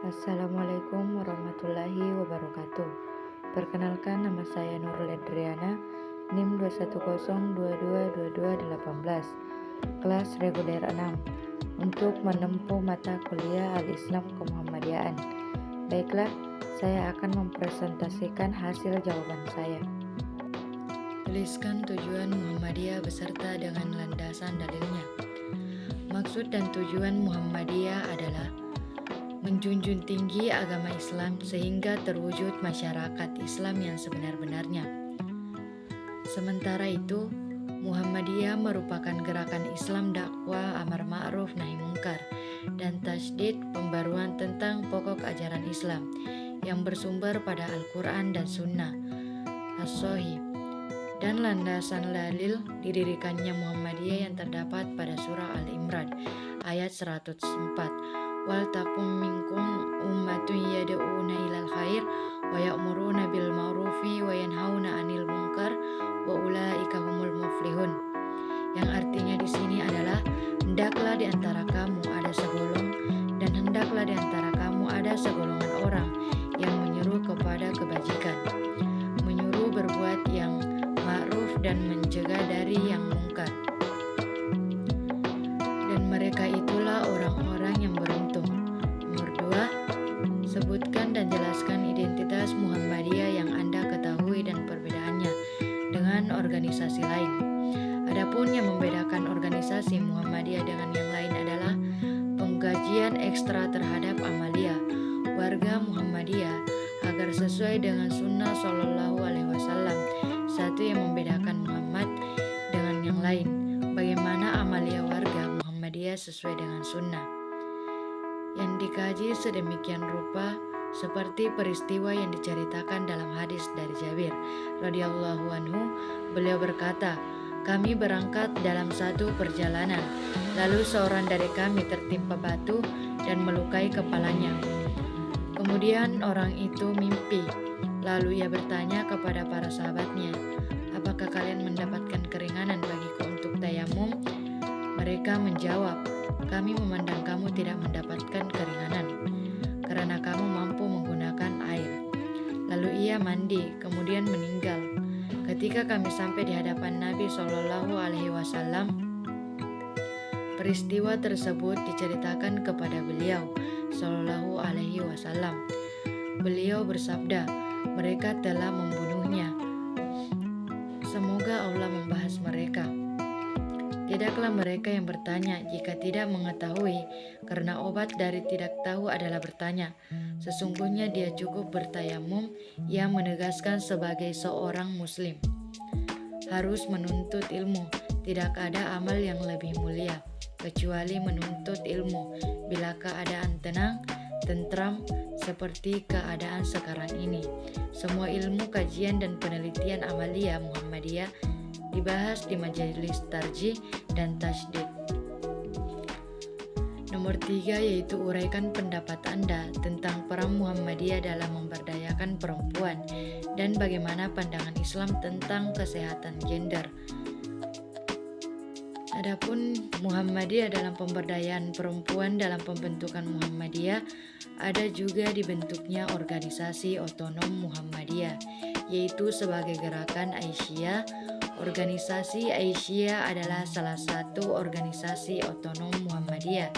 Assalamualaikum warahmatullahi wabarakatuh. Perkenalkan, nama saya Nurul Adriana, NIM 210222218, kelas reguler 6, untuk menempuh mata kuliah Al-Islam Kemuhammadiyaan. Baiklah, saya akan mempresentasikan hasil jawaban saya. Tuliskan tujuan Muhammadiyah beserta dengan landasan dalilnya. Maksud dan tujuan Muhammadiyah adalah menjunjung tinggi agama Islam sehingga terwujud masyarakat Islam yang sebenar-benarnya. Sementara itu, Muhammadiyah merupakan gerakan Islam dakwah amar ma'ruf nahi mungkar dan tajdid pembaruan tentang pokok ajaran Islam yang bersumber pada Al-Quran dan Sunnah as-Shahih, dan landasan dalil didirikannya Muhammadiyah yang terdapat pada surah Al-Imran ayat 104. Wal takum minkum ummatun yad'una ilal khair wa ya'muruna bil ma'rufi wa yanhauna 'anil munkar wa ulaika humul muflihun. Yang artinya di sini adalah hendaklah di antara kamu ada segolong dan hendaklah di antara kamu ada segolongan orang yang menyeru kepada kebajikan, menyuruh berbuat yang ma'ruf dan mencegah dari yang mungkar. Dan mereka itulah orang-orang yang beruntung. Nomor 2, sebutkan dan jelaskan identitas Muhammadiyah yang Anda ketahui dan perbedaannya dengan organisasi lain. Adapun yang membedakan organisasi Muhammadiyah dengan yang lain adalah pengkajian ekstra terhadap amalia warga Muhammadiyah agar sesuai dengan sunnah Shallallahu Alaihi Wasallam. Satu yang membedakan Muhammad dengan yang lain, bagaimana amalia warga Muhammadiyah sesuai dengan sunnah, yang dikaji sedemikian rupa seperti peristiwa yang diceritakan dalam hadis dari Jabir radhiyallahu anhu. Beliau berkata, kami berangkat dalam satu perjalanan, lalu seorang dari kami tertimpa batu dan melukai kepalanya. Kemudian orang itu mimpi, lalu ia bertanya kepada para sahabatnya, apakah kalian mendapatkan keringanan bagiku untuk tayamum? Mereka menjawab, kami memandang kamu tidak mendapatkan keringanan karena kamu mampu menggunakan air. Lalu ia mandi, kemudian meninggal. Ketika kami sampai di hadapan Nabi Shallallahu Alaihi Wasallam, peristiwa tersebut diceritakan kepada beliau Shallallahu Alaihi Wasallam. Beliau bersabda, mereka telah membunuhnya. Semoga Allah membahas mereka. Tidaklah mereka yang bertanya jika tidak mengetahui, karena obat dari tidak tahu adalah bertanya. Sesungguhnya dia cukup bertayamum. Ia menegaskan sebagai seorang muslim harus menuntut ilmu. Tidak ada amal yang lebih mulia kecuali menuntut ilmu bila keadaan tenang, tentram seperti keadaan sekarang ini. Semua ilmu kajian dan penelitian amalia Muhammadiyah dibahas di majelis tarjih dan tajdid. Nomor 3, yaitu uraikan pendapat Anda tentang peran Muhammadiyah dalam memberdayakan perempuan dan bagaimana pandangan Islam tentang kesehatan gender. Adapun Muhammadiyah dalam pemberdayaan perempuan, dalam pembentukan Muhammadiyah ada juga dibentuknya organisasi otonom Muhammadiyah, yaitu sebagai gerakan Aisyah. Organisasi Aisyah adalah salah satu organisasi otonom Muhammadiyah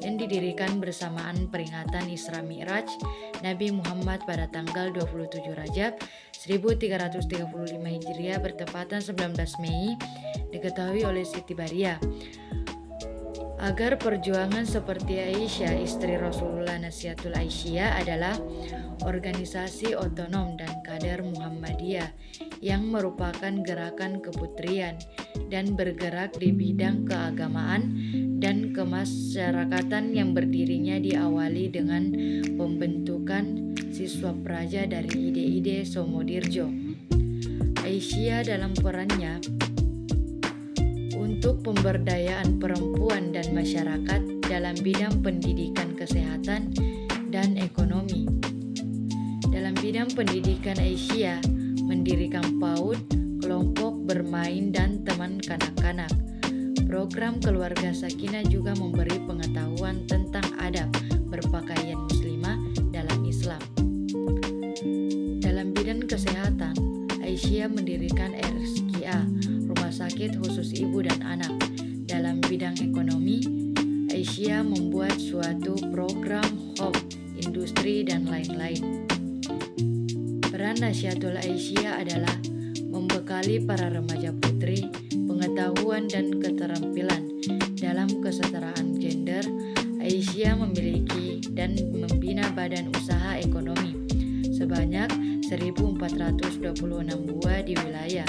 yang didirikan bersamaan peringatan Isra Mi'raj Nabi Muhammad pada tanggal 27 Rajab 1335 Hijriah bertepatan 19 Mei, diketahui oleh Siti Baria. Agar perjuangan seperti Aisyah, istri Rasulullah Nasihatul Aisyah adalah organisasi otonom dan kader Muhammadiyah yang merupakan gerakan keputrian dan bergerak di bidang keagamaan dan kemasyarakatan yang berdirinya diawali dengan pembentukan siswa praja dari ide-ide Somodirjo. Aisyah dalam perannya untuk pemberdayaan perempuan dan masyarakat dalam bidang pendidikan, kesehatan, dan ekonomi. Dalam bidang pendidikan, Aisyah mendirikan PAUD, kelompok bermain dan teman kanak-kanak. Program Keluarga Sakinah juga memberi pengetahuan tentang adab berpakaian muslimah Aisyah membuat suatu program hub, industri, dan lain-lain. Peran Nasyatul Aisyah adalah membekali para remaja putri pengetahuan dan keterampilan dalam kesetaraan gender. Aisyah memiliki dan membina badan usaha ekonomi sebanyak 1.426 buah di wilayah,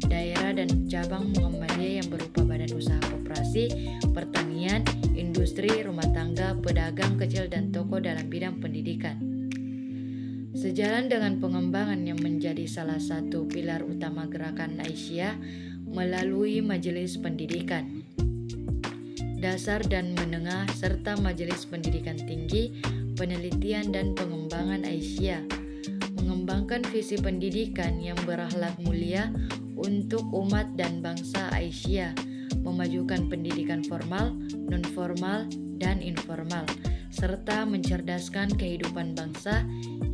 daerah, dan cabang Muhammadiyah yang berupa badan usaha koperasi, pertanian, industri, rumah tangga, pedagang kecil, dan toko dalam bidang pendidikan. Sejalan dengan pengembangan yang menjadi salah satu pilar utama gerakan Aisyah melalui Majelis Pendidikan Dasar dan Menengah serta Majelis Pendidikan Tinggi, Penelitian dan Pengembangan Aisyah mengembangkan visi pendidikan yang berakhlak mulia untuk umat dan bangsa Aisyah, memajukan pendidikan formal, non-formal, dan informal, serta mencerdaskan kehidupan bangsa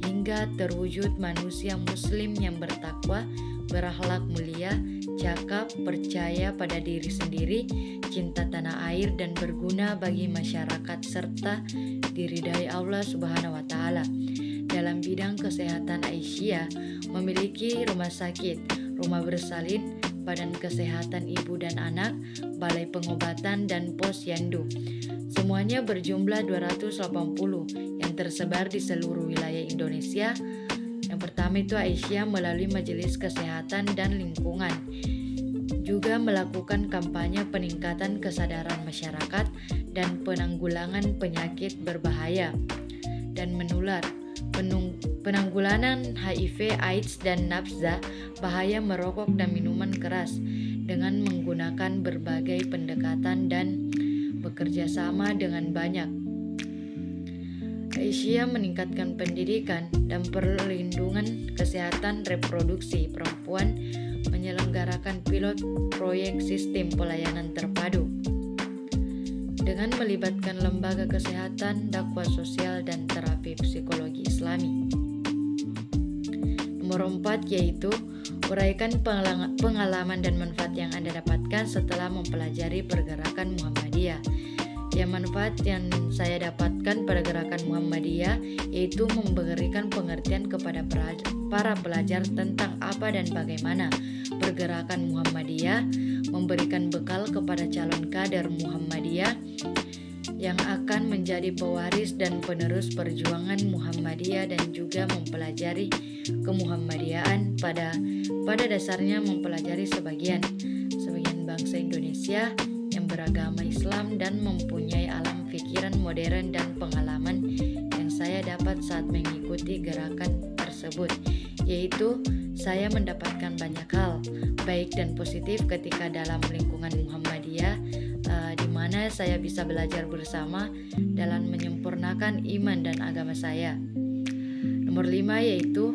hingga terwujud manusia muslim yang bertakwa, berakhlak mulia, cakap, percaya pada diri sendiri, cinta tanah air, dan berguna bagi masyarakat serta diridai Allah Subhanahu wa Ta'ala. Dalam bidang kesehatan, Aisyah memiliki rumah sakit, rumah bersalin, badan kesehatan ibu dan anak, balai pengobatan, dan posyandu. Semuanya berjumlah 280 yang tersebar di seluruh wilayah Indonesia. Yang pertama itu Aisyah melalui Majelis Kesehatan dan Lingkungan juga melakukan kampanye peningkatan kesadaran masyarakat dan penanggulangan penyakit berbahaya dan menular, penanggulangan HIV, AIDS, dan nafsa, bahaya merokok dan minuman keras dengan menggunakan berbagai pendekatan dan bekerja sama dengan banyak. Aisyah meningkatkan pendidikan dan perlindungan kesehatan reproduksi perempuan, menyelenggarakan pilot proyek sistem pelayanan terpadu dengan melibatkan lembaga kesehatan, dakwah sosial, dan terapi psikologi Islami. Nomor 4 yaitu uraikan pengalaman dan manfaat yang Anda dapatkan setelah mempelajari pergerakan Muhammadiyah. Yang manfaat yang saya dapatkan pada gerakan Muhammadiyah yaitu memberikan pengertian kepada para pelajar tentang apa dan bagaimana pergerakan Muhammadiyah, memberikan bekal kepada calon kader Muhammadiyah yang akan menjadi pewaris dan penerus perjuangan Muhammadiyah, dan juga mempelajari kemuhammadiyaan pada dasarnya mempelajari sebagian bangsa Indonesia yang beragama Islam dan mempunyai alam pikiran modern dan pengalaman yang saya dapat saat mengikuti gerakan tersebut, yaitu saya mendapatkan banyak hal baik dan positif ketika dalam lingkungan Muhammadiyah, di mana saya bisa belajar bersama dalam menyempurnakan iman dan agama saya. Nomor 5 yaitu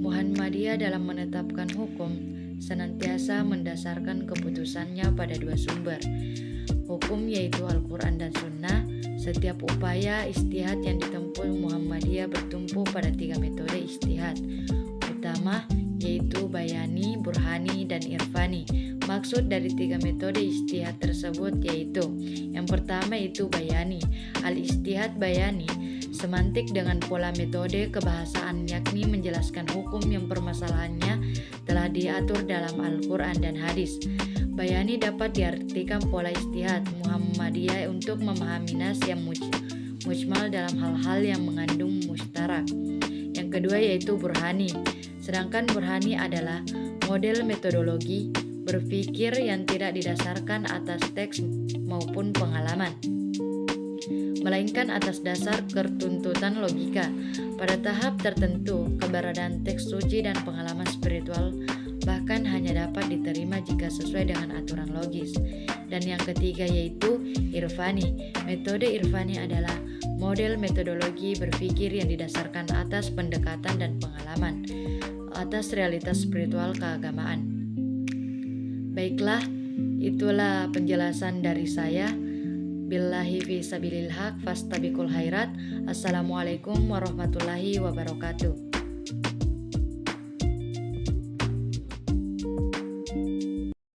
Muhammadiyah dalam menetapkan hukum senantiasa mendasarkan keputusannya pada 2 sumber hukum, yaitu Al-Quran dan Sunnah. Setiap upaya ijtihad yang ditempuh Muhammadiyah bertumpu pada 3 metode ijtihad utama, yaitu bayani, burhani, dan irfani. Maksud dari 3 metode ijtihad tersebut yaitu yang pertama itu bayani. Al-ijtihad bayani semantik dengan pola metode kebahasaan, yakni menjelaskan hukum yang permasalahannya telah diatur dalam Al-Quran dan hadis. Bayani dapat diartikan pola ijtihad Muhammadiyah untuk memahami nas yang mujmal dalam hal-hal yang mengandung mustarak. Yang kedua yaitu burhani. Sedangkan burhani adalah model metodologi berpikir yang tidak didasarkan atas teks maupun pengalaman, melainkan atas dasar ketuntutan logika. Pada tahap tertentu, keberadaan teks suci dan pengalaman spiritual bahkan hanya dapat diterima jika sesuai dengan aturan logis. Dan yang ketiga yaitu irfani. Metode irfani adalah model metodologi berpikir yang didasarkan atas pendekatan dan pengalaman atas realitas spiritual keagamaan. Baiklah, itulah penjelasan dari saya. Billahi fi sabilil haq fastabiqul khairat. Assalamualaikum warahmatullahi wabarakatuh.